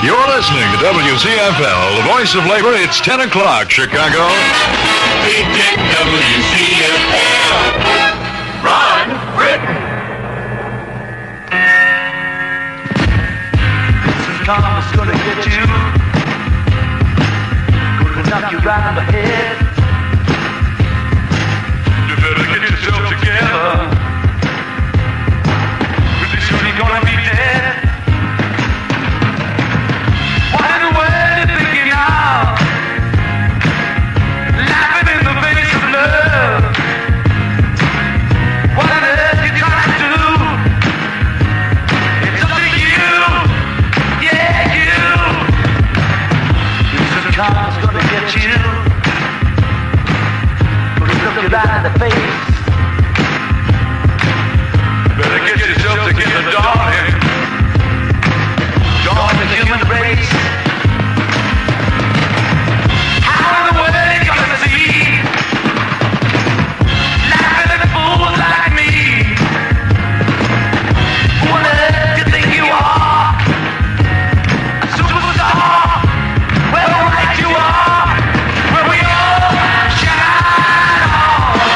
You're listening to WCFL, the voice of labor. It's 10 o'clock, Chicago. Big Dick WCFL. Ron Britton. Karma's gonna get you. Gonna knock you right on the head. You better get yourself together. Pretty soon you're gonna be dead. What in the world you thinking of? Laughing in the face of love. What on earth you trying to do? It's up to you. Karma's gonna get you. Gonna look you right in the face. Better get yourself together, darling. Join the human race. How in the world are you gonna see? Laughing at fools like me. Who on earth do you think you are? A superstar? Well, right you are, where we all shine on,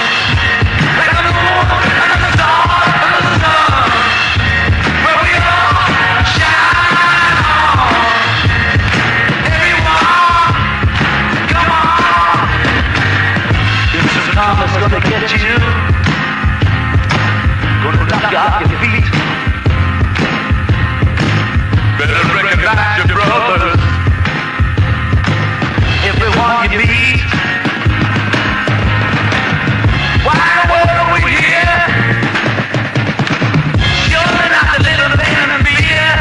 like the moon and the stars and the sun, where we all shine on. Everyone, come on. This is karma's gonna get you, gonna knock you off your feet. Better recognize your brothers. Everyone you meet. Why in the world are we here? You're not the little man in fear.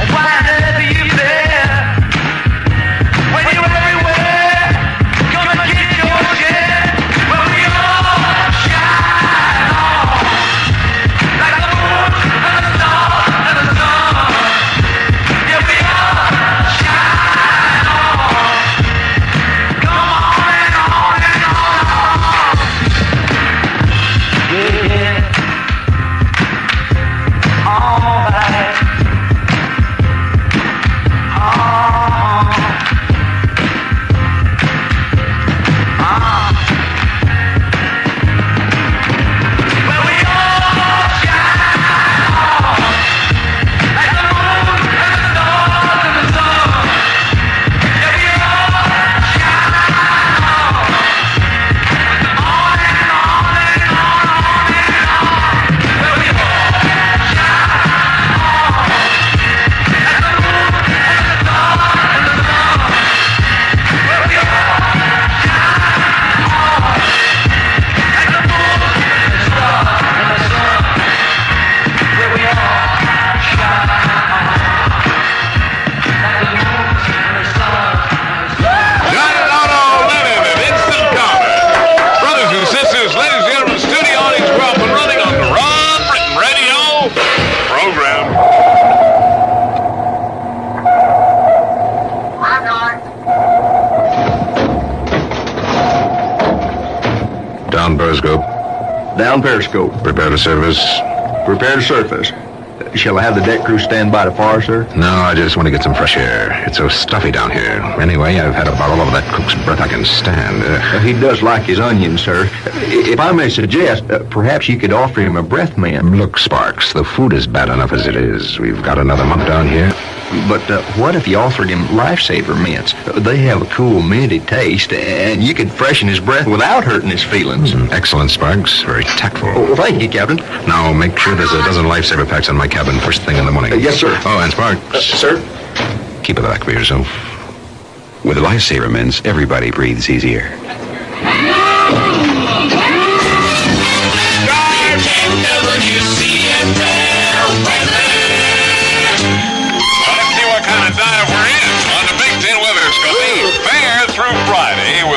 Why on earth are you there? When you're everywhere, come and get your share. Well, we all shine on, like the moon and the stars and the sun. Yeah, we all shine. Come on and on and on. Yeah. All right. Well, we all shine on, like the moon and the stars and the sun. Yeah, we all shine on and on and on and on. Well, we all shine on, like the moon and the stars and the sun. Well, we all shine on, like the moon and the stars and the sun. Well, we all shine on, like the moon and the stars and the sun. Giant Auto Limited, instant commerce. Brothers and sisters, ladies and gentlemen, studio audience, we're up and running on the Ron Britton Radio program. Down periscope. Down periscope. Prepare to service. Prepare to surface. Shall I have the deck crew stand by to fire, sir? No, I just want to get some fresh air. It's so stuffy down here. Anyway, I've had about all of that cook's breath I can stand. He does like his onions, sir. If I may suggest, perhaps you could offer him a breath mint. Look, Sparks, the food is bad enough as it is. We've got another month down here. But what if you offered him lifesaver mints? They have a cool, minty taste, and you could freshen his breath without hurting his feelings. Excellent, Sparks. Very tactful. Oh, thank you, Captain. Now, make sure there's a dozen lifesaver packs in my cabin first thing in the morning. Yes, sir. Oh, and Sparks. Sir? Keep it back for yourself. With lifesaver mints, everybody breathes easier.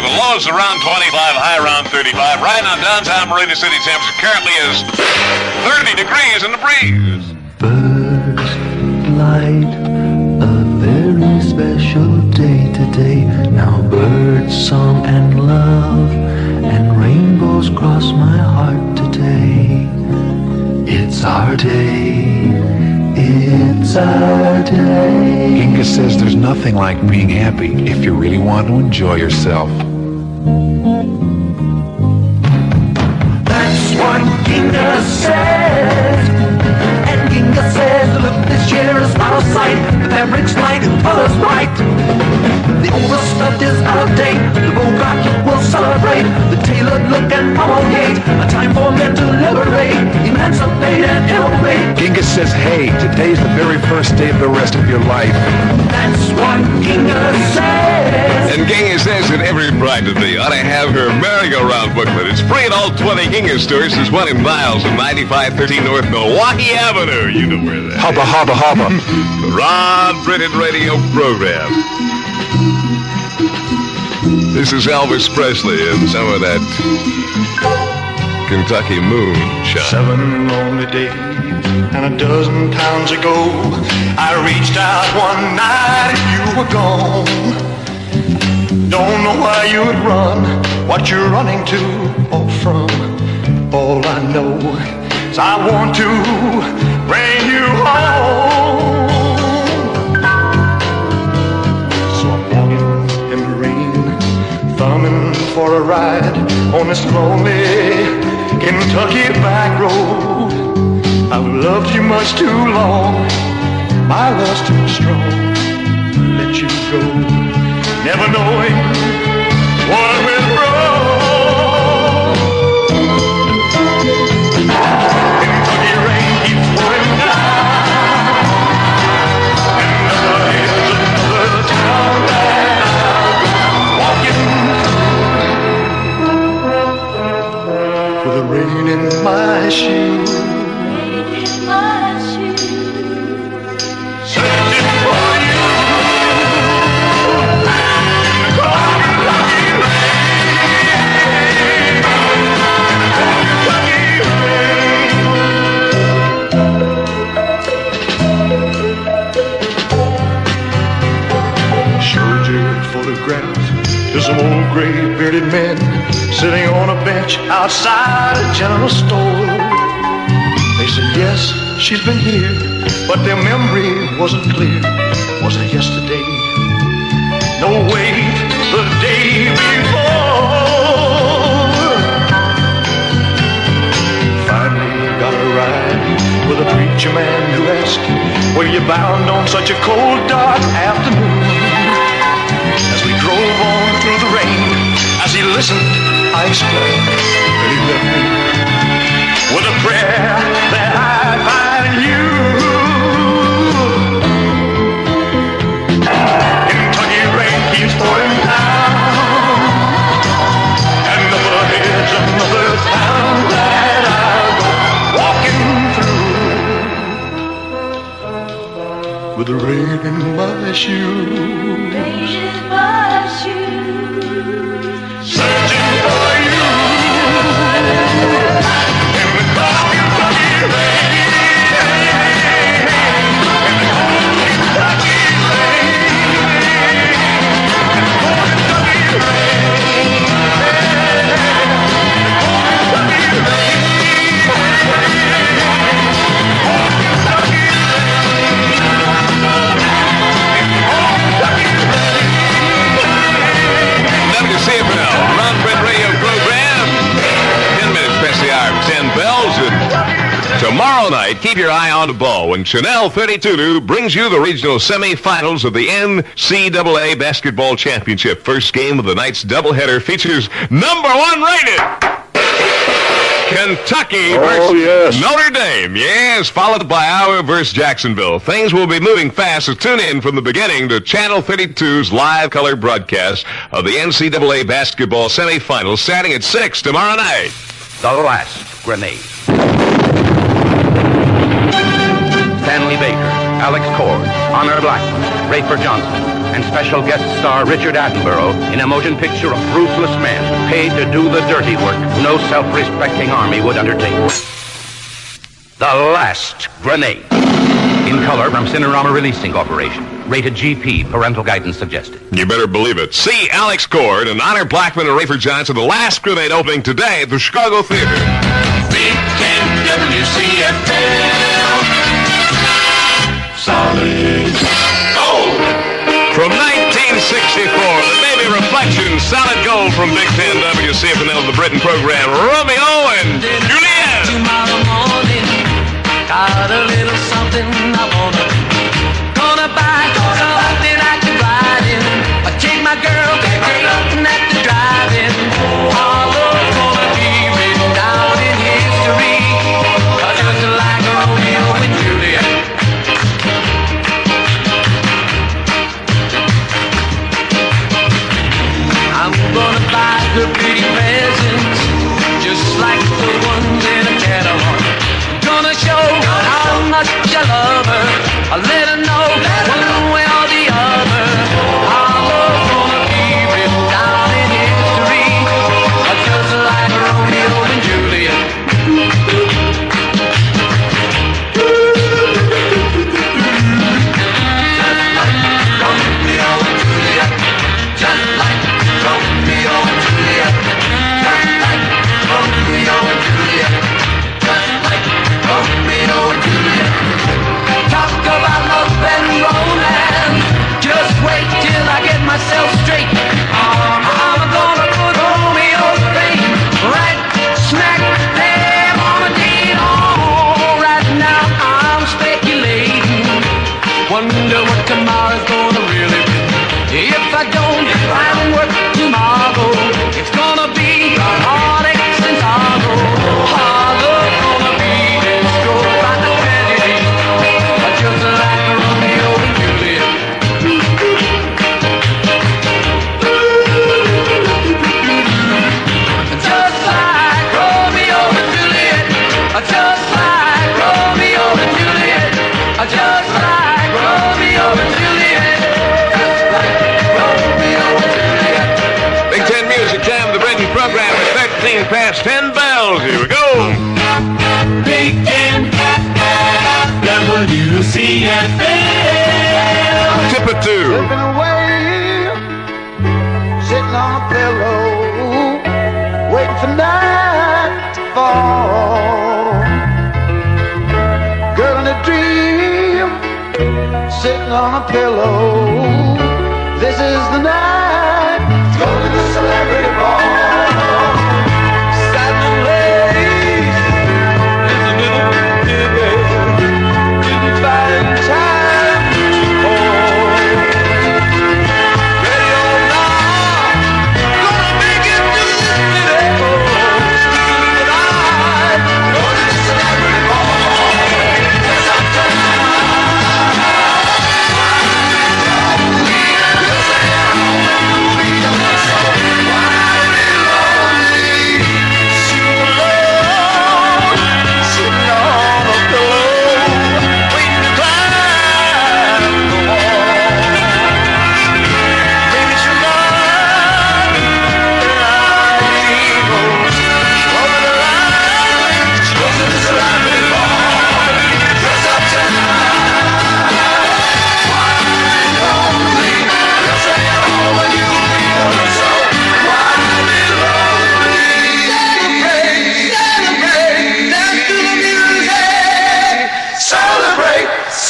Lows around 25, high around 35. Right now, downtown Marina City, temperature currently is 30 degrees in the breeze. Birds light a very special day today. Now birds song and love and rainbows cross my heart today. It's our day, It's our day. Ginga says there's nothing like being happy if you really want to enjoy yourself. That's what Ginga says. And Ginga says, look, this year is out of sight. The fabric's light, color's bright. The overstuffed is out of date. The Bogart will celebrate. The tailored look and promulgate. A time for men to liberate, emancipate and innovate. Ginga says, hey, today's the very first day of the rest of your life. That's what Ginga says. And Ginga says that every bride to be ought to have her merry-go-round booklet. It's free at all 20 Ginga stores. There's one in Miles and 9513 North Milwaukee Avenue. You know where that is. Hubba, hubba, hubba. The Ron Britton Radio Program. This is Elvis Presley and some of that Kentucky moonshine. 7 lonely days and a dozen towns ago, I reached out one night and you were gone. Don't know why you would run, what you're running to or from. All I know is I want to bring you home. So I'm walking in the rain, thumbing for a ride on this lonely Kentucky back road. I've loved you much too long, my love's too strong to let you go, never knowing what will grow. Kentucky rain keeps pouring down, another is another town that I'll go walking with the rain in my shoes. Searching for you in the cold Kentucky rain, Kentucky rain. Showed you photographs to some old gray bearded men sitting on a bench outside a general store. They said, yes, she's been here, but their memory wasn't clear. Was it yesterday? No, wait, the day before. Finally got a ride with a preacher man who asked, where you bound on such a cold, dark afternoon? As we drove on through the rain, as he listened, I explained that he left me with a prayer that I'd find you. Kentucky rain keeps pouring down, another is another town that I'll go walking through with the rain in my shoes. Searching for you in the cold Kentucky rain, in the cold Kentucky rain, in the cold Kentucky rain, WCFL, Ron Britton Radio Program. 10 minutes past the hour, 10 bells. And tomorrow night, keep your eye on the ball when Chanel 32 brings you the regional semifinals of the NCAA Basketball Championship. First game of the night's doubleheader features #1 rated Kentucky versus Notre Dame. Yes, followed by Iowa versus Jacksonville. Things will be moving fast, so tune in from the beginning to Channel 32's live color broadcast of the NCAA basketball semifinals starting at 6 tomorrow night. The Last Grenade. Stanley Baker, Alex Cord, Honor Blackman, Rafer Johnson, and special guest star Richard Attenborough in a motion picture of ruthless men paid to do the dirty work no self-respecting army would undertake. The Last Grenade. In color from Cinerama Releasing Corporation. Rated GP. Parental guidance suggested. You better believe it. See Alex Cord and Honor Blackman and Rafer Johnson, The Last Grenade, opening today at the Chicago Theater. Big 10 WCFL. from Big 10 WCFL, the Britain program, Romeo and Juliet. Tomorrow morning, got a little something I gonna buy something I can ride in. I take my girl, dating at the drive-in. Our love's gonna be written down in history, just like Romeo and Juliet. I'm gonna buy her pretty presents, just like the ones in a catalog. Gonna show how much I love her. I'll let her know one way or the other. Our love's gonna be written down in history, just like Romeo and Juliet. Just like Romeo and Juliet. Just like Romeo and Juliet. Just like Romeo and Juliet. Talk about love and romance. Just wait till I get myself straight. I'm gonna put Romeo's fame right smack there on a date. Oh, right now I'm speculating. Wonder what tomorrow's gonna really be. If I don't find work tomorrow, it's gonna be heartaches and sorrow. Our love's gonna be destroyed by the tragedy, just like Romeo and Juliet. Just like Romeo and Juliet. Just like Romeo and Juliet. Just like Romeo and Juliet. Big 10 Music Time, the Britain program at 13 past 10 bells. Here we go. Big 10 WCFL. Tip it two. Slipping away, sitting on a pillow, waiting for night to fall. Girl in a dream, sitting on a pillow. This is the night, go to the celebrity ball. Satin lace, is a little baby, didn't find time to call. Ready or not, gonna make it to the city. Tonight, go to the celebrity ball. Yes, I'm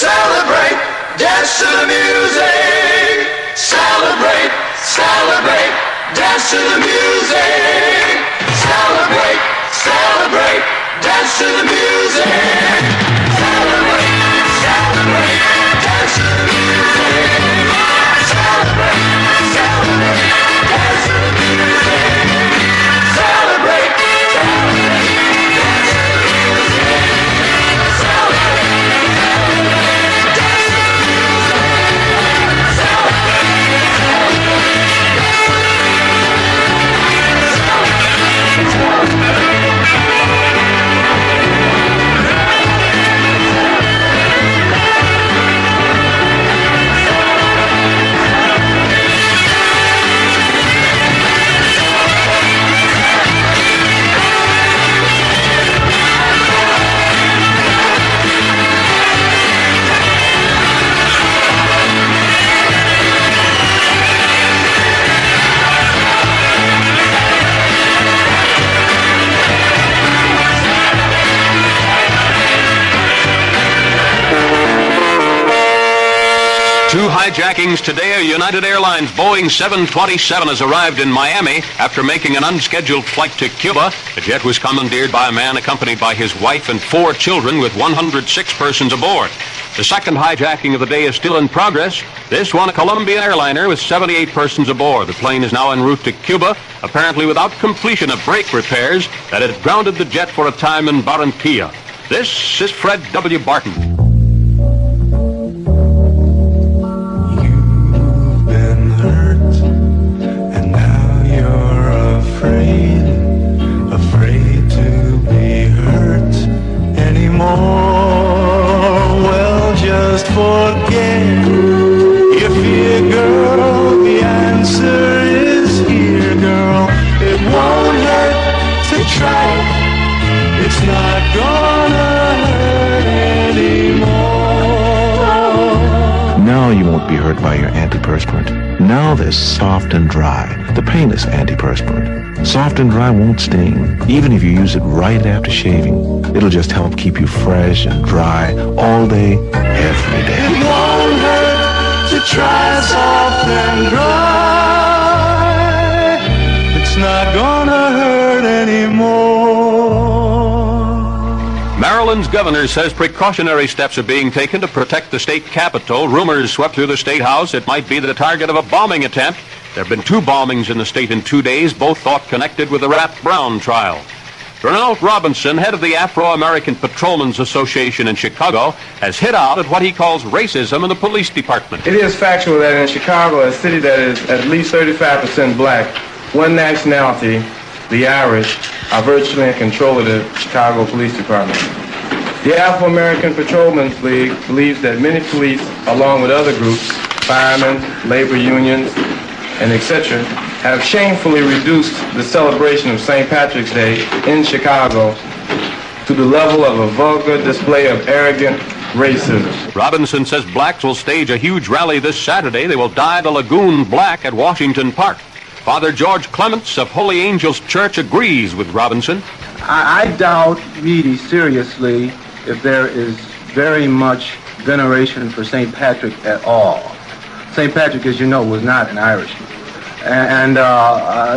celebrate, dance to the music. Celebrate, celebrate, dance to the music. Celebrate, celebrate, dance to the music. Celebrate, celebrate, dance to the music. Celebrate, celebrate, dance to the music. Celebrate, celebrate, dance to the music. Two hijackings today. A United Airlines Boeing 727 has arrived in Miami after making an unscheduled flight to Cuba. The jet was commandeered by a man accompanied by his wife and 4 children with 106 persons aboard. The second hijacking of the day is still in progress. This one, a Colombian airliner with 78 persons aboard. The plane is now en route to Cuba, apparently without completion of brake repairs that had grounded the jet for a time in Barranquilla. This is Fred W. Barton. You've been hurt, and now you're afraid to be hurt anymore. Well, just forget your fear, girl. The answer is here, girl. It won't hurt to try. It's not gonna hurt anymore. Now you won't be hurt by your antiperspirant. Now there's Soft and Dry, the painless antiperspirant. Soft and Dry won't sting, even if you use it right after shaving. It'll just help keep you fresh and dry all day, every day. It won't hurt to try Soft and Dry. It's not gonna hurt anymore. Maryland's governor says precautionary steps are being taken to protect the state capitol. Rumors swept through the state house it might be the target of a bombing attempt. There have been 2 bombings in the state in 2 days, both thought connected with the Rap Brown trial. Ronald Robinson, head of the Afro-American Patrolmen's Association in Chicago, has hit out at what he calls racism in the police department. It is factual that in Chicago, a city that is at least 35% black, one nationality, the Irish, are virtually in control of the Chicago Police Department. The Afro-American Patrolmen's League believes that many police, along with other groups, firemen, labor unions, and etc., have shamefully reduced the celebration of St. Patrick's Day in Chicago to the level of a vulgar display of arrogant racism. Robinson says blacks will stage a huge rally this Saturday. They will dye the lagoon black at Washington Park. Father George Clements of Holy Angels Church agrees with Robinson. I doubt really seriously if there is very much veneration for St. Patrick at all. St. Patrick, as you know, was not an Irishman. And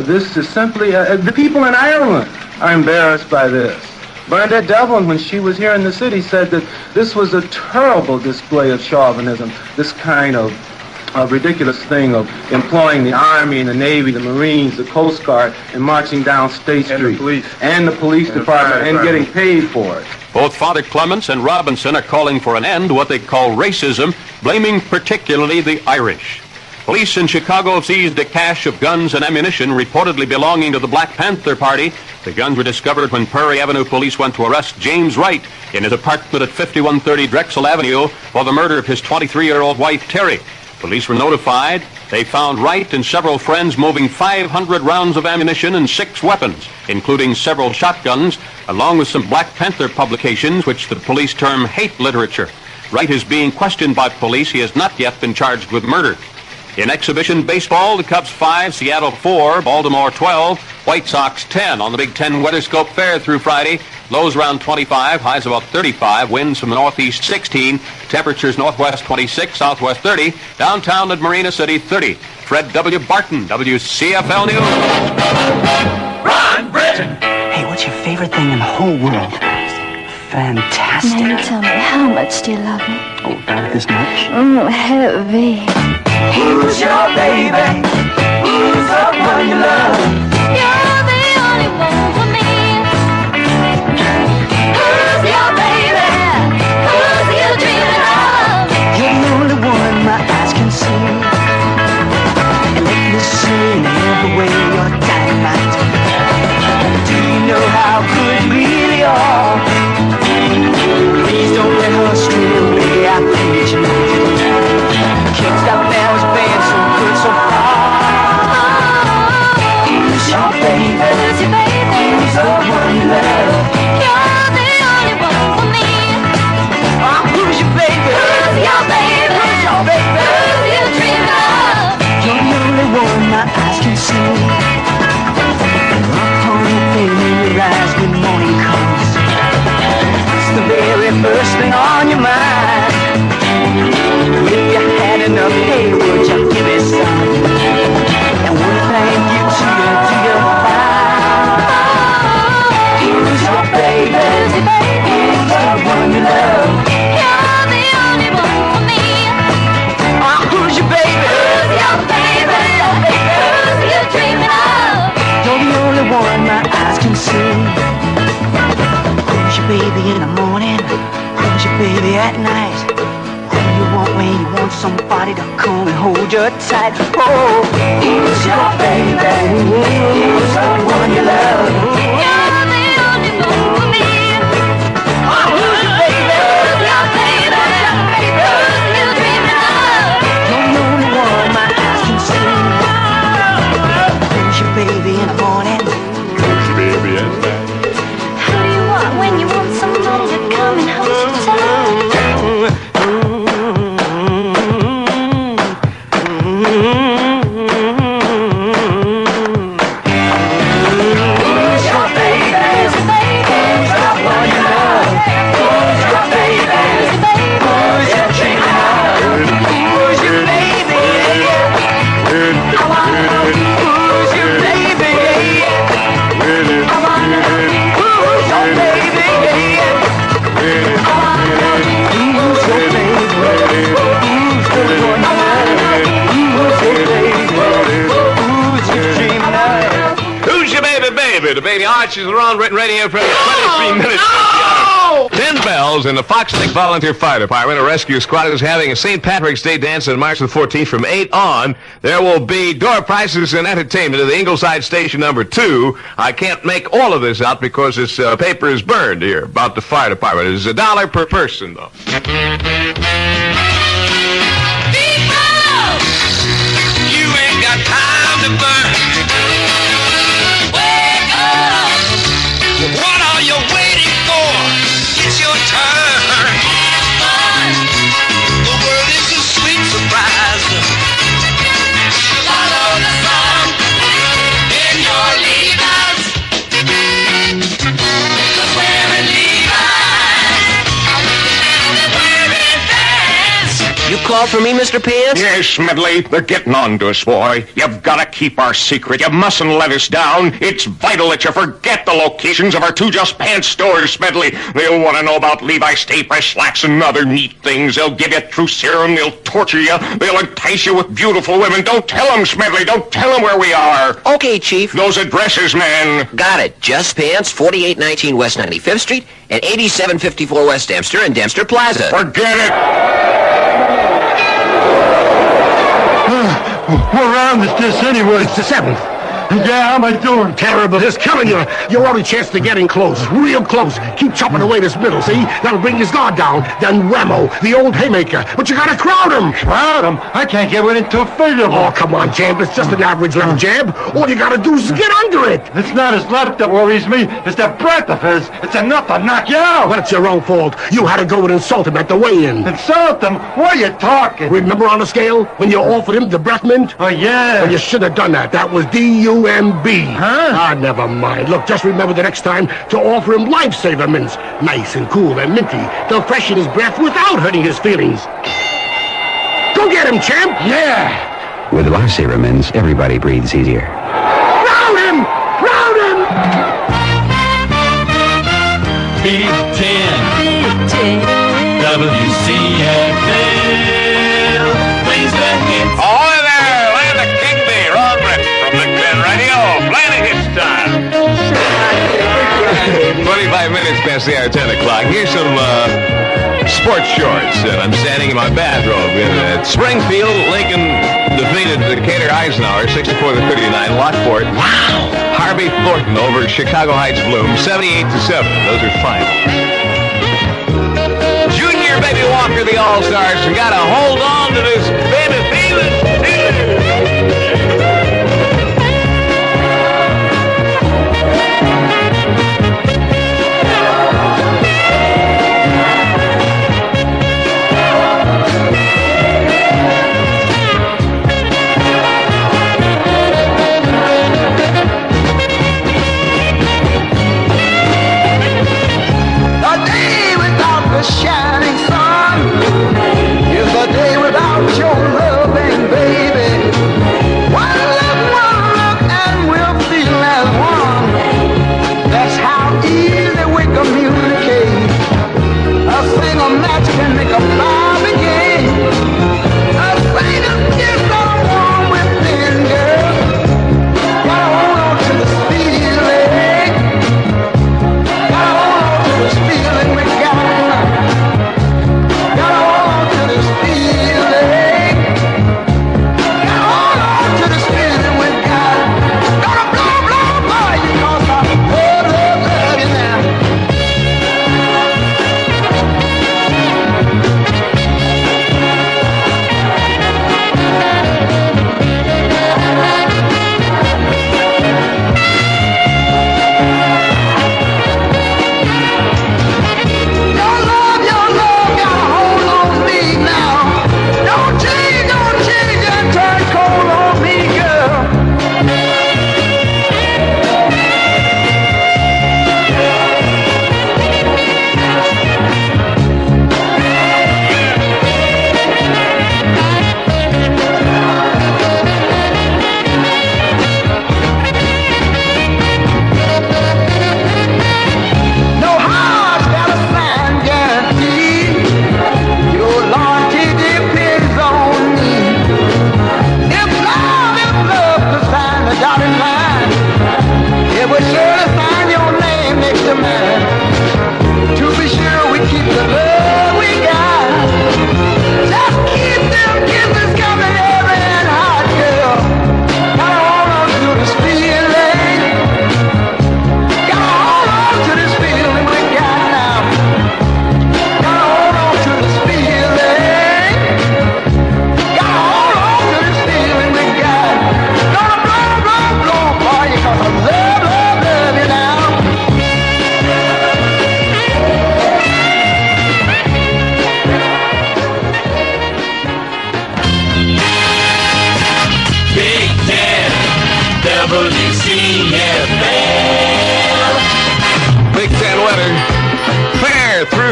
this is simply, the people in Ireland are embarrassed by this. Bernadette Devlin, when she was here in the city, said that this was a terrible display of chauvinism, this kind of ridiculous thing of employing the Army and the Navy, the Marines, the Coast Guard, and marching down State Street. And the police department, and getting paid for it. Both Father Clements and Robinson are calling for an end to what they call racism, blaming particularly the Irish. Police in Chicago have seized a cache of guns and ammunition reportedly belonging to the Black Panther Party. The guns were discovered when Prairie Avenue police went to arrest James Wright in his apartment at 5130 Drexel Avenue for the murder of his 23-year-old wife, Terry. Police were notified. They found Wright and several friends moving 500 rounds of ammunition and 6 weapons, including several shotguns, along with some Black Panther publications, which the police term hate literature. Wright is being questioned by police. He has not yet been charged with murder. In exhibition baseball, the Cubs 5, Seattle 4, Baltimore 12, White Sox 10 on the Big Ten Weatherscope Fair through Friday. Lows around 25, highs about 35, winds from the northeast 16, temperatures northwest 26, southwest 30, downtown at Marina City 30. Fred W. Barton, WCFL News. Run, Britain! Hey, what's your favorite thing in the whole world? Fantastic. Now you tell me, how much do you love me? Oh, about this much? Heavy. Who's your baby? Who's the one you love? You're the only one for me. Who's your baby? Who's you dreaming of? You're the only one my eyes can see. And let me see in every way you're dynamite. Do you know how good you really are? Please don't let her stray away, I need you. Can't stop now, it's been so good so far. Who's your baby? Who's your baby? Who's the one you love? You're the only one for me. Who's your baby? Who's your baby? Who's your baby? Who's you dreaming of? You're the only one my eyes can see. Rock on the thing in your eyes when morning comes. It's the very first thing on your mind. If you had enough baby at night. When you want somebody to come and hold you tight. Oh, who's your baby? Who's the one you love? You're the only one for me. Oh, who's your baby? Who's your baby? Who's you dreaming of? You're the only one my eyes can see. Who's your baby in the morning? Who's your baby at night? Who do you want when you want somebody to come and hold you tight? The Baby Arches are on written radio for 23 minutes. No! 10 bells, and the Fox Lake Volunteer Fire Department, a rescue squad, is having a St. Patrick's Day dance on March the 14th from 8 on. There will be door prizes and entertainment at the Ingleside Station number 2. I can't make all of this out because this paper is burned here about the fire department. It's $1 per person, though. People! You ain't got time to burn. What are you waiting for? It's your turn. The world is a sweet surprise. Follow the sun in your Levi's. Wearing Levi's. Wearing pants. You called for me, Mr. Pants? Yes, Smedley. They're getting on to us, boy. You've got to keep our secret. You mustn't let us down. It's vital that you forget the locations of our two Just Pants stores, Smedley. They'll want to know about Levi's Stay Fresh slacks and other neat things. They'll give you true serum. They'll torture you. They'll entice you with beautiful women. Don't tell them, Smedley. Don't tell them where we are. Okay, Chief. Those addresses, man. Got it. Just Pants, 4819 West 95th Street and 8754 West Dempster and Dempster Plaza. Forget it. What round is this anyway? It's the 7th. Yeah, how am I doing? Terrible. It's killing you. Your only chance to get in close. Real close. Keep chopping away this middle, see? That'll bring his guard down. Then whammo, the old haymaker. But you gotta crowd him. Crowd him? I can't get within 2 feet of him. Oh, come on, Jab. It's just an average left jab. All you gotta do is get under it. It's not his left that worries me. It's that breath of his. It's enough to knock you out. Well, it's your own fault. You had to go and insult him at the weigh-in. Insult him? What are you talking? Remember on the scale when you offered him the breath mint? Oh, yeah. Well, you should have done that. That was DUMB. Huh? Ah, never mind. Look, just remember the next time to offer him lifesaver mints. Nice and cool and minty. They'll freshen his breath without hurting his feelings. Go get him, champ! Yeah! With Lifesaver Mints, everybody breathes easier. Crowd him! Crowd him! Big Ten. WCFL. Plays the hits. Ahoy there, land of Kingby, Ron Brett from Big Ten Radio. Playing the hits time. 25 minutes past the hour, 10 o'clock. Here's some sports shorts, and I'm standing in my bathrobe. At Springfield, Lincoln defeated Decatur Eisenhower 64-39. Lockport. Wow. Harvey Thornton over Chicago Heights Bloom 78-7. Those are finals. Junior Baby Walker, the All-Stars, and got to hold on to this baby feeling. Shining sun is a day without your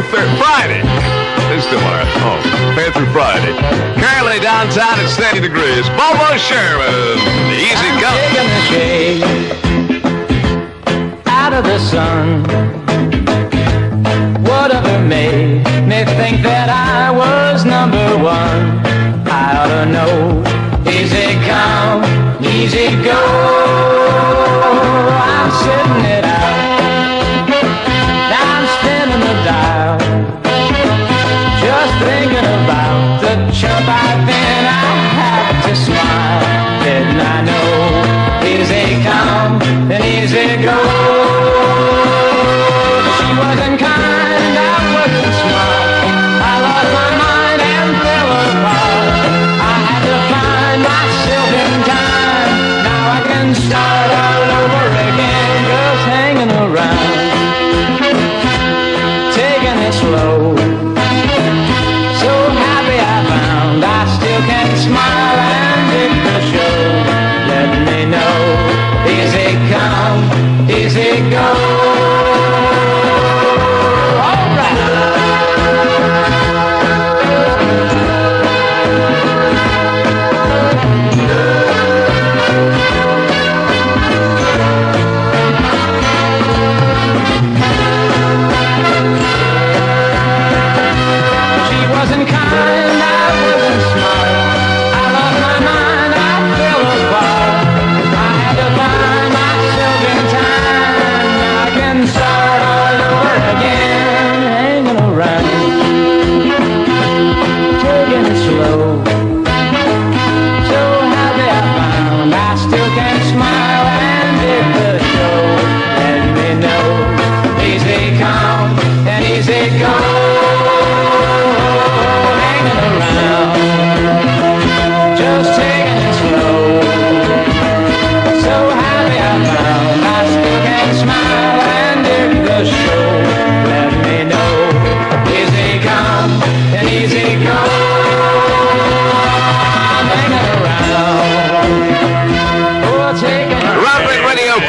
through Friday. It's tomorrow. Oh, fair through Friday. Currently downtown it's 30 degrees. Bobo Sherman, easy come. Taking the shade out of the sun. Whatever made me think that I was number one. I ought to know. Easy come, easy go. I'm sitting it out. I'm spinning the dial. Just thinking about the chump I've been. I have to smile. Didn't I know? Easy come and easy go. She wasn't kind, I wasn't smart. I lost my mind and fell apart. I had to find myself in time. Now I can start all over again. Just hanging around, taking it slow. So happy I found I still can smile and dig the show. Let me know, easy come, easy go.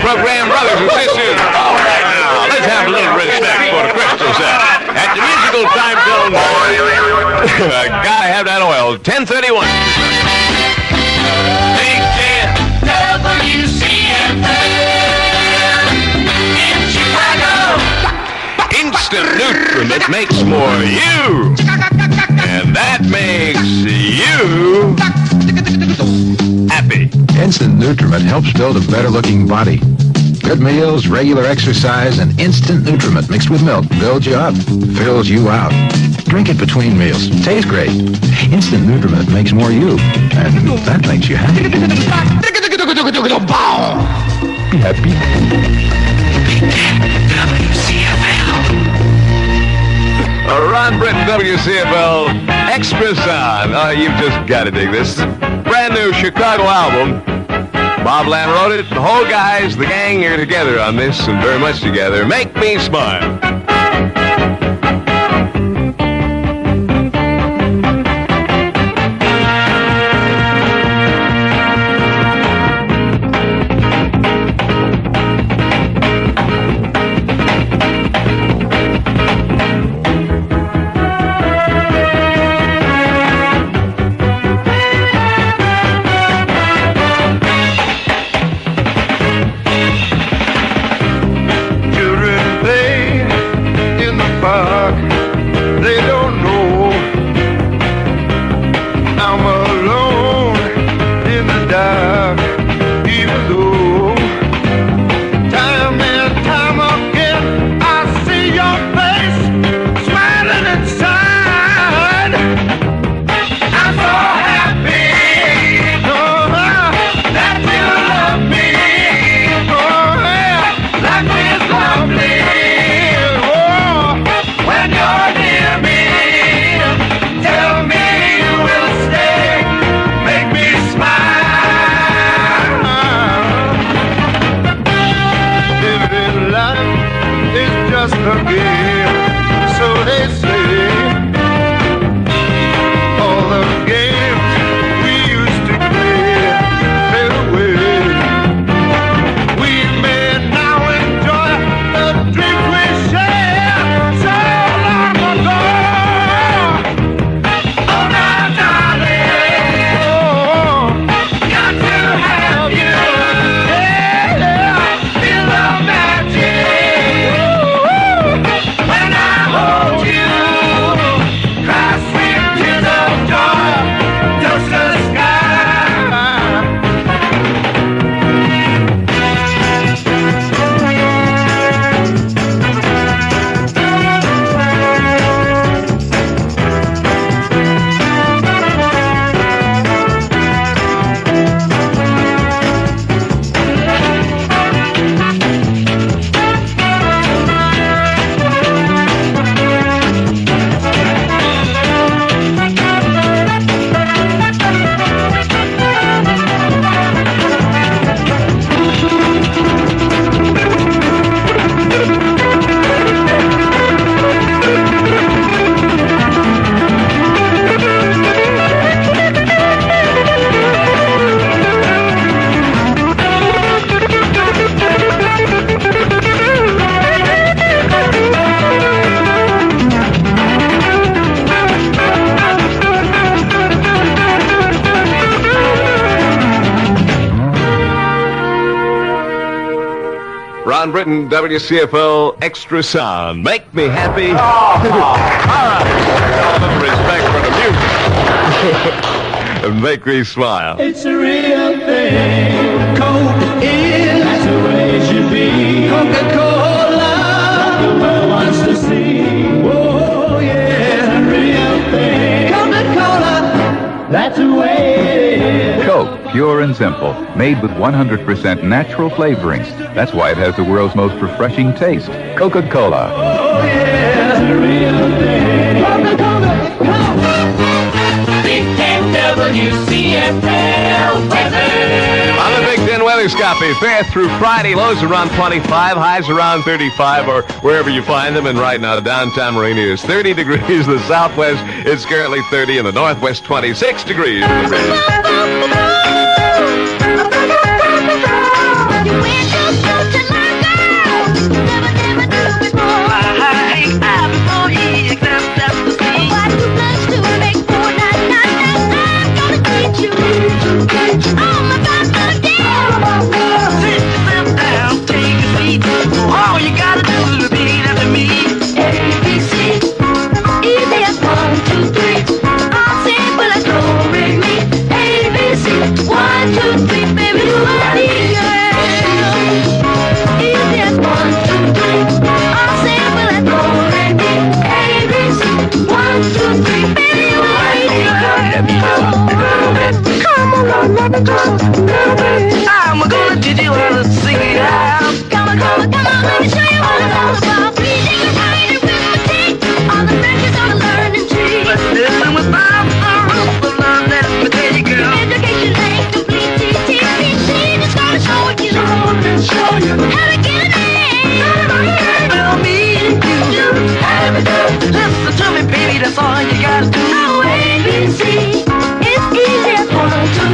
Program, brothers and sisters. All right, now, let's have a little respect for the crystal set. At the musical time zone, gotta have that oil, 10:31. Big 10. WCFL in Chicago. Instant Nutriment makes more you. And that makes you happy. Instant Nutriment helps build a better-looking body. Good meals, regular exercise, and Instant Nutriment mixed with milk builds you up, fills you out. Drink it between meals. Tastes great. Instant Nutriment makes more you, and that makes you happy. Happy. Ron Britton, WCFL Express on. Oh, you've just got to dig this. Brand new Chicago album. Bob Land wrote it. The whole guys, the gang, here together on this, and very much together. Make me smile. Ron Britton, WCFL Extra Sound. Make me happy. All right. A little respect for the music. And make me smile. It's a real thing. Coke is that's the way it should be. Coca-Cola, the world wants to see. Oh yeah, it's a real thing. Coca-Cola, that's the way it is. Coke, pure and simple, made with 100% natural flavorings. That's why it has the world's most refreshing taste. Coca-Cola. Oh yeah, it's a real thing. Coca-Cola, Big Ten WCFL weather. On the Big Ten weather copy, fair through Friday, lows around 25, highs around 35, or wherever you find them. And right now, downtown Marina is 30 degrees. The southwest is currently 30, and the northwest 26 degrees. All you gotta do is repeat after me. ABC, easy as 1, 2, 3. All simple as do, re, mi. ABC, 1, 2, 3, baby, do what I need, girl. Easy as 1, 2, 3. All simple as do, re, mi. ABC, 1, 2, 3, baby, do what I need, girl. Come on, let me go, baby. I'm gonna teach you how to sing it out. Come on, let me show you what it's all about. Reading, writing, arithmetic, all the branches on the learning tree. But listen without the roof of love, let me tell you, girl. Education ain't complete, TTC, just gonna show it you. Show you how to get an A. Well, me and you have it done. Listen to me, baby, that's all you gotta do. Oh, ABC, it's easy as 1,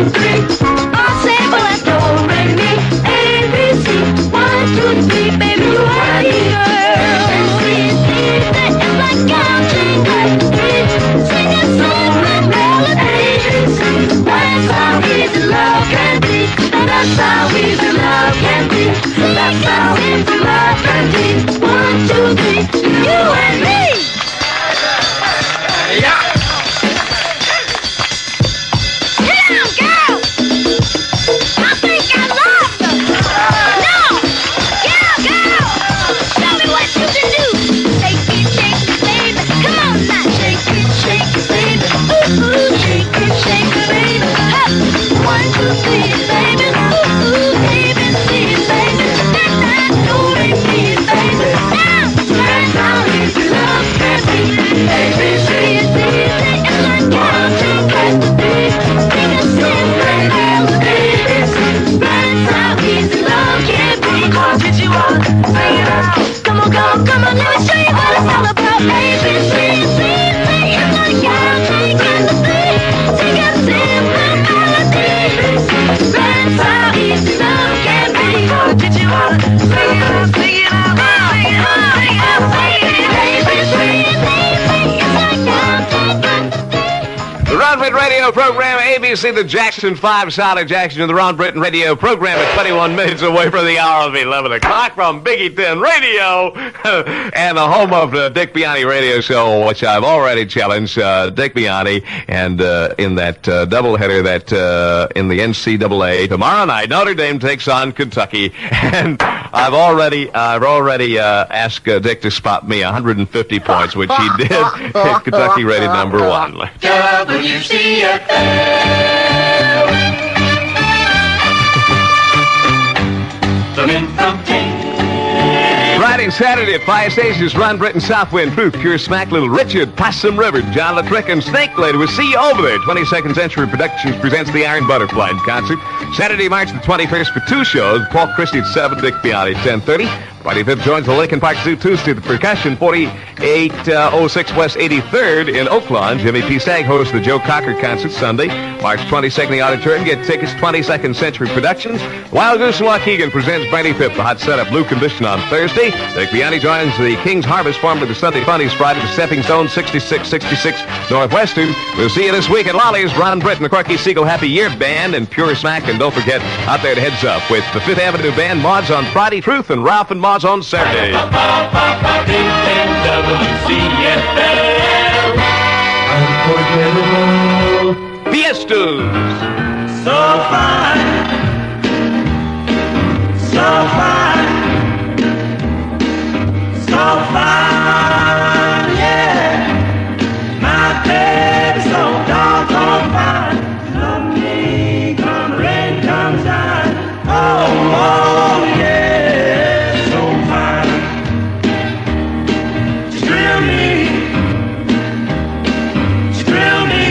2, 3. All simple as do, re, mi. ABC, 1, 2, 3, baby, you are the girl. It's like counting like 3. Sing a song with melody. That's how easy love can be. That's how easy love can be. That's how easy love can be. 1, 2, 3, you and me. Yeah. Get down, girl. I think I love them. No. Get out, girl. Show me what you can do. Shake it, baby. Come on now. Shake it, baby. Ooh, ooh, shake it, baby. Huh. 1, 2, 3, baby. Ooh, ooh, baby, see it, baby. That, do it, see it, baby. Now, that's how easy love can be. ABC, it's easy. It's like counting like 3. Sing a simple melody. That's how easy love can be. Come on, teach you all. Sing it out. Come on, let me show you what it's all about. ABC, it's like counting like 3. Sing a simple melody. That's how easy love can be. Come on, teach you all. Sing it out, sing it out, sing it out, sing it out, sing it out. ABC, it's like counting like 3. The Ron Britton Radio program, ABC, the Jackson 5, Solid Jackson, and the Ron Britton Radio program at 21 minutes away from the hour of 11 o'clock from Biggie Ten Radio and the home of the Dick Biani Radio Show, which I've already challenged Dick Biani, and in that doubleheader that in the NCAA tomorrow night, Notre Dame takes on Kentucky, and I've already asked Dick to spot me 150 points, which he did. Kentucky rated number 1. WCFL. The men from Kane. Friday and Saturday at 5 stations, Ron Britton, Southwind, Proof, Pure Smack, Little Richard, Possum River, John LaTrick, and Snake Lady. We'll see you over there. 22nd Century Productions presents the Iron Butterfly in concert. Saturday, March the 21st for 2 shows. Paul Christie at 7, Dick Biani at 10:30. 25th joins the Lincoln Park Zoo Tuesday. The Percussion, 4806 West 83rd in Oakland. Jimmy P. Stagg hosts the Joe Cocker concert Sunday, March 22nd, the Auditorium. Get tickets, 22nd Century Productions. Wild Goose and Waukegan presents Brandy Pip, the Hot Setup, Blue Condition on Thursday. Dick Biani joins the King's Harvest, formerly the Sunday Funnies, Friday, the Stepping Stone, 6666 Northwestern. We'll see you this week at Lolly's. Ron Britton, the Corky Siegel Happy Year Band, and Pure Smack. And don't forget, out there at Heads Up with the Fifth Avenue Band, Mods on Friday, Truth, and Ralph and Mom. spots on Saturday. Fiestas. So fine, so fine, so fine, yeah. My baby's so doggone fine. Love me, come rain, come shine. Oh, yeah, so fine. She thrill me, she thrill me.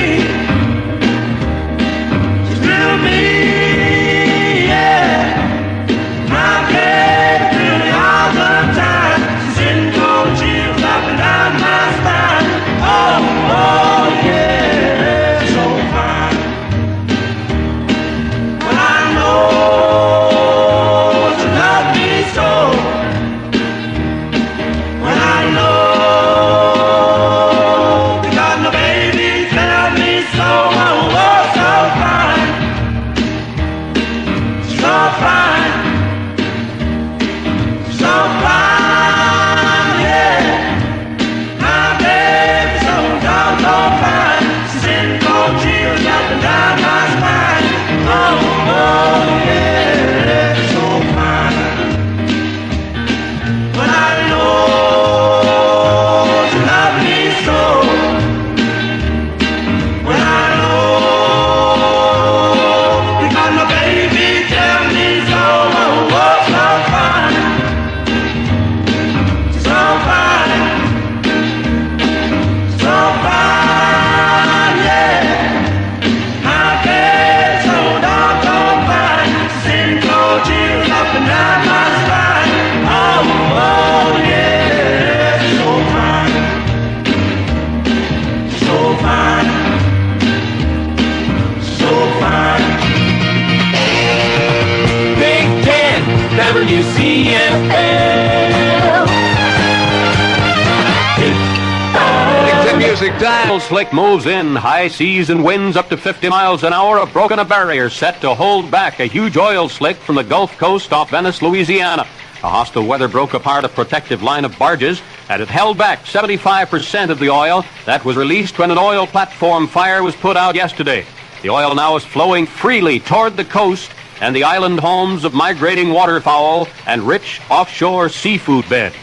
Slick moves in. High seas and winds up to 50 miles an hour have broken a barrier set to hold back a huge oil slick from the Gulf Coast off Venice, Louisiana. A hostile weather broke apart a protective line of barges, and it held back 75% of the oil that was released when an oil platform fire was put out yesterday. The oil now is flowing freely toward the coast and the island homes of migrating waterfowl and rich offshore seafood beds.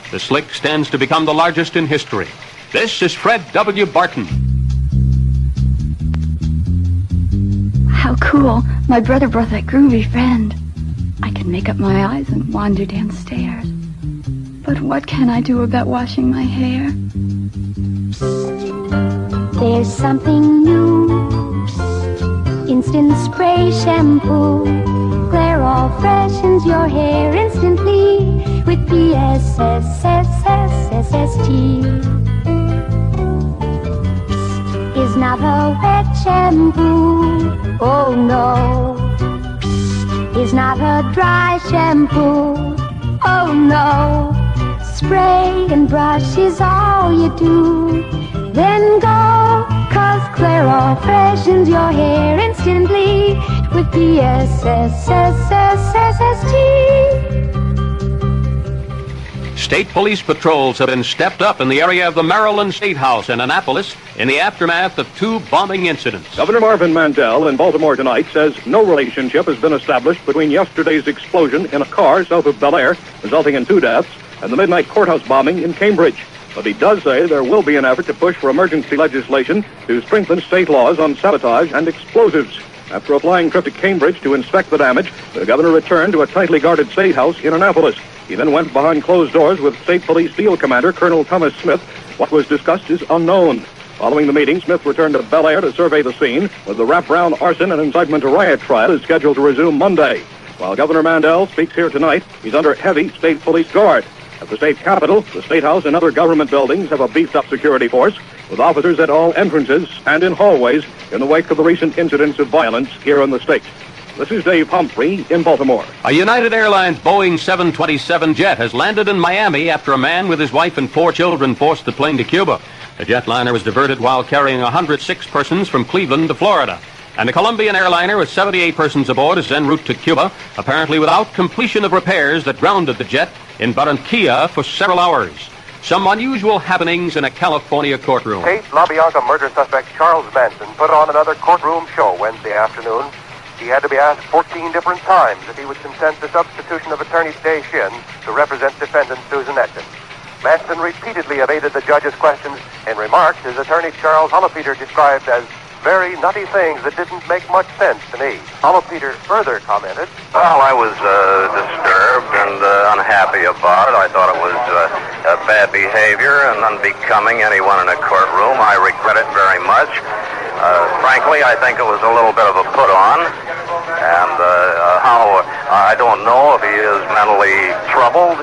The slick stands to become the largest in history. This is Fred W. Barton. How cool. My brother brought that groovy friend. I can make up my eyes and wander downstairs. But what can I do about washing my hair? There's something new. Instant spray shampoo. Clairol freshens your hair instantly with PSSSSSST. Is not a wet shampoo, oh no. Is not a dry shampoo, oh no. Spray and brush is all you do. Then go, 'cause Clairol freshens your hair instantly with PSSSSSST. State police patrols have been stepped up in the area of the Maryland State House in Annapolis in the aftermath of 2 bombing incidents. Governor Marvin Mandel in Baltimore tonight says no relationship has been established between yesterday's explosion in a car south of Bel Air, resulting in 2 deaths, and the midnight courthouse bombing in Cambridge. But he does say there will be an effort to push for emergency legislation to strengthen state laws on sabotage and explosives. After a flying trip to Cambridge to inspect the damage, the governor returned to a tightly guarded state house in Annapolis. He then went behind closed doors with State Police Field Commander Colonel Thomas Smith. What was discussed is unknown. Following the meeting, Smith returned to Bel Air to survey the scene, where the wraparound arson and incitement to riot trial is scheduled to resume Monday. While Governor Mandel speaks here tonight, he's under heavy state police guard. At the state capitol, the State House, and other government buildings have a beefed-up security force, with officers at all entrances and in hallways in the wake of the recent incidents of violence here in the state. This is Dave Humphrey in Baltimore. A United Airlines Boeing 727 jet has landed in Miami after a man with his wife and 4 children forced the plane to Cuba. The jetliner was diverted while carrying 106 persons from Cleveland to Florida. And the Colombian airliner with 78 persons aboard is en route to Cuba, apparently without completion of repairs that grounded the jet in Barranquilla for several hours. Some unusual happenings in a California courtroom. Case LaBianca murder suspect Charles Manson put on another courtroom show Wednesday afternoon. He had to be asked 14 different times if he would consent to substitution of attorney Stay Shin to represent defendant Susan Etkin. Manson repeatedly evaded the judge's questions and remarks his attorney Charles Hollopeter described as very nutty things that didn't make much sense to me. Hollopeter further commented, Well, I was disturbed and unhappy about it. I thought it was bad behavior and unbecoming anyone in a courtroom. I regret it very much. Frankly, I think it was a little bit of a put-on, and how I don't know if he is mentally troubled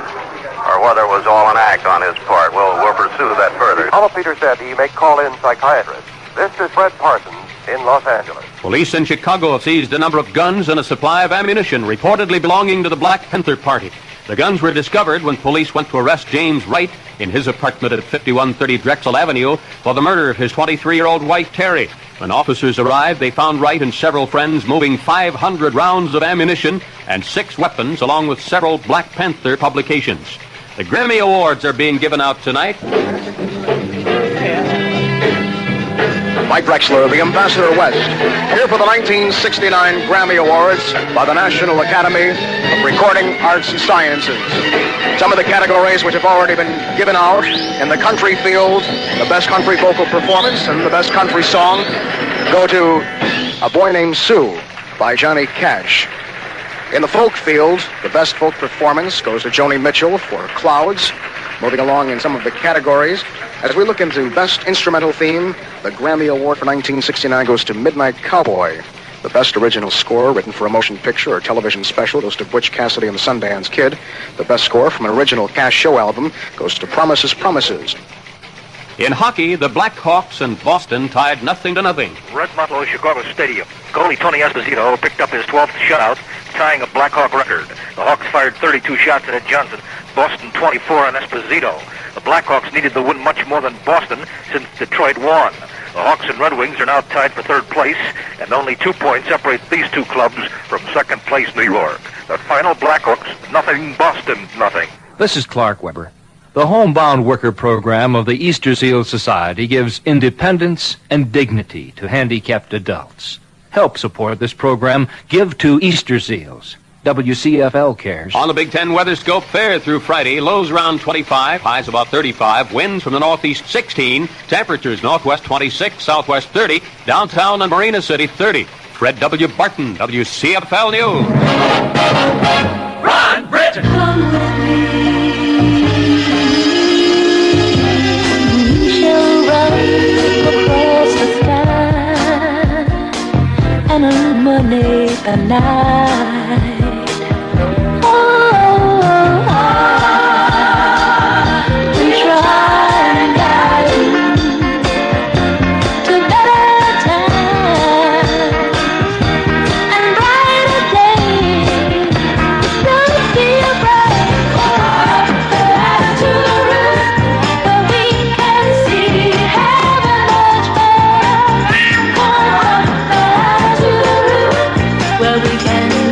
or whether it was all an act on his part. We'll pursue that further. Hollopeter said he may call in psychiatrists. This is Fred Parsons in Los Angeles. Police in Chicago have seized a number of guns and a supply of ammunition reportedly belonging to the Black Panther Party. The guns were discovered when police went to arrest James Wright in his apartment at 5130 Drexel Avenue for the murder of his 23-year-old wife, Terry. When officers arrived, they found Wright and several friends moving 500 rounds of ammunition and 6 weapons, along with several Black Panther publications. The Grammy Awards are being given out tonight. Mike Drexler, the Ambassador West, here for the 1969 Grammy Awards by the National Academy of Recording Arts and Sciences. Some of the categories which have already been given out in the country field, the best country vocal performance and the best country song, go to A Boy Named Sue by Johnny Cash. In the folk field, the best folk performance goes to Joni Mitchell for Clouds. Moving along in some of the categories, as we look into Best Instrumental Theme, the Grammy Award for 1969 goes to Midnight Cowboy. The Best Original Score written for a motion picture or television special goes to Butch Cassidy and the Sundance Kid. The Best Score from an original Cash Show album goes to Promises, Promises. In hockey, the Blackhawks and Boston tied 0-0. Red Motlow, Chicago Stadium. Goalie Tony Esposito picked up his 12th shutout, tying a Blackhawk record. The Hawks fired 32 shots at Ed Johnson, Boston 24 on Esposito. The Blackhawks needed the win much more than Boston since Detroit won. The Hawks and Red Wings are now tied for third place, and only 2 points separate these two clubs from second place New York. The final Blackhawks, 0, Boston, 0. This is Clark Weber. The Homebound Worker Program of the Easter Seal Society gives independence and dignity to handicapped adults. Help support this program. Give to Easter Seals. WCFL cares. On the Big Ten Weather Scope, fair through Friday, lows around 25, highs about 35, winds from the northeast 16, temperatures northwest 26, southwest 30, downtown and Marina City 30. Fred W. Barton, WCFL News. Run, Bridget! Come with me. We shall run across the sky and illuminate the night. Where we can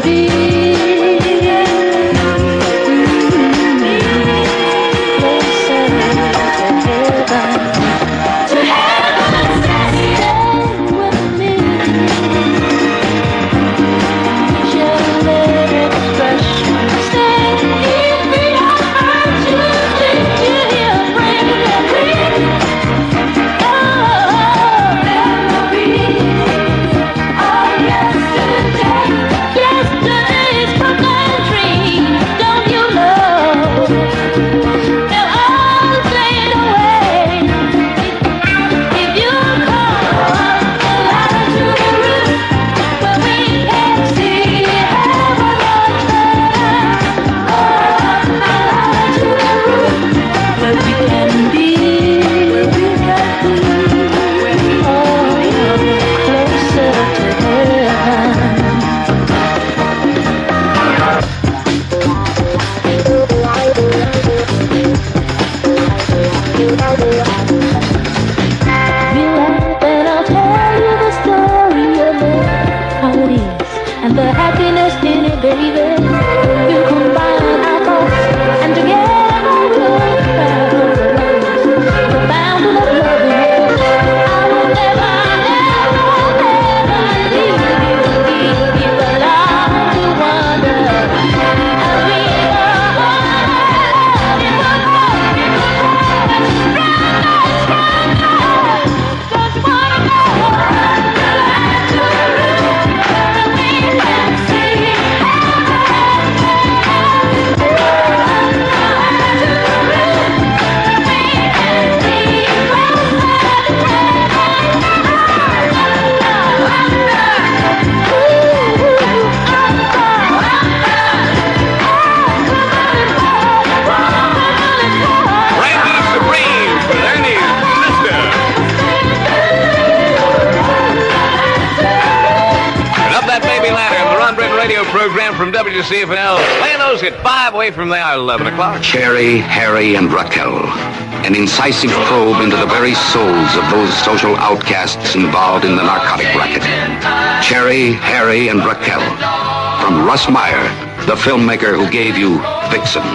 program from WCFL. Playing those at 5 away from the hour 11 o'clock. Cherry, Harry, and Raquel. An incisive probe into the very souls of those social outcasts involved in the narcotic racket. Cherry, Harry, and Raquel. From Russ Meyer, the filmmaker who gave you Vixen.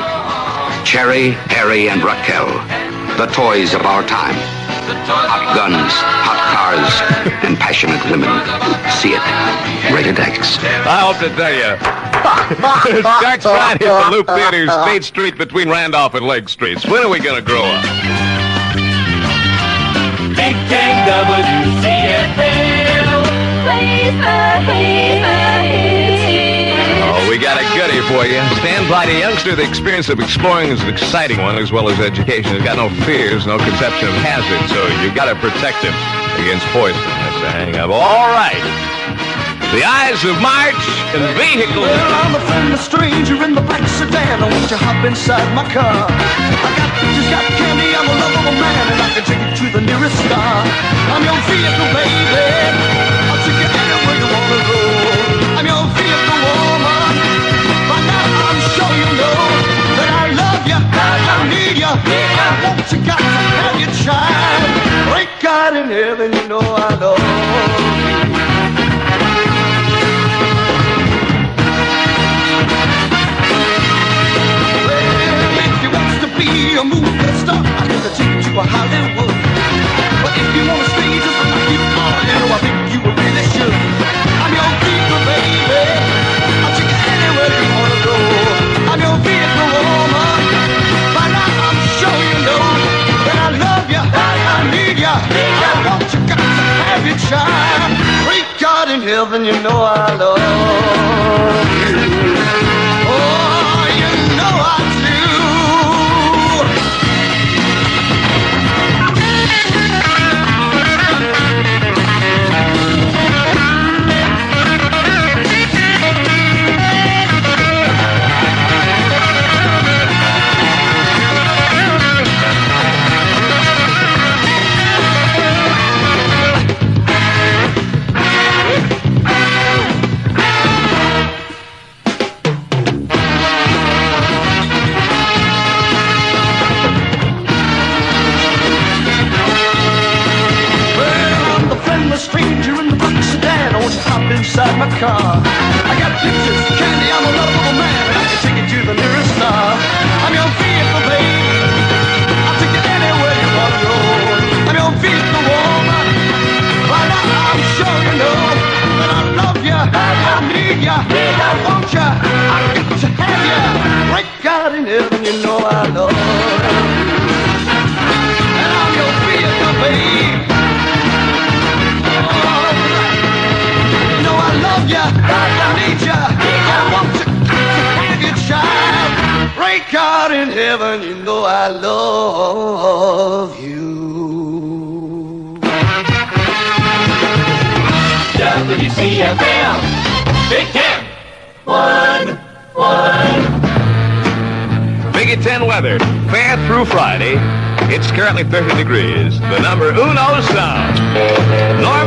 Cherry, Harry, and Raquel. The toys of our time. Hot guns, hot cars, and passionate women. See it. Rated X. I hope to tell you. It starts Friday at the Loop Theater, State Street between Randolph and Lake Streets. When are we going to grow up? Big King WCFL. Oh, we got a goodie for you. Stand by the youngster. The experience of exploring is an exciting one, as well as education. He's got no fears, no conception of hazard, so you've got to protect him against poison. That's the hang-up. All right. The Eyes of March and Vehicles. Well, I'm a friendly stranger in the black sedan. I want you to hop inside my car. Just got candy, I'm a lovable man, and I can take you to the nearest star. I'm your vehicle, baby. I'll take you anywhere you wanna go. I'm your vehicle, woman. By now I'm sure you know that I love you, I need you. I want you, got to have your child. Great God in heaven, you know I love you. Be a movie star, I could take you to Hollywood. But if you wanna stay just like you are, you know I think you really should. I'm your vehicle, baby. I'll take you anywhere you wanna go. I'm your vehicle, woman. By now I'm sure you know that I love you, I need you. I want you, got to have your child. Great God in heaven, you know I love you. Oh, you know I do. Inside my car, I got pictures, candy, I'm a lovable man, and I can take you to the nearest star. I'm your vehicle, baby. I'll take you anywhere you wanna go. I'm your vehicle, woman. By now I'm sure you know that I love you, I need you, I want you, I got to have you. Great God in heaven, you know I love you. And I'm your vehicle, baby. I love you, I need you, I want you to have your child. Great God in heaven, you know I love you. WCFL, Big Ten, 1-1. Big Ten weather, fair through Friday. It's currently 30 degrees. The number uno sound. North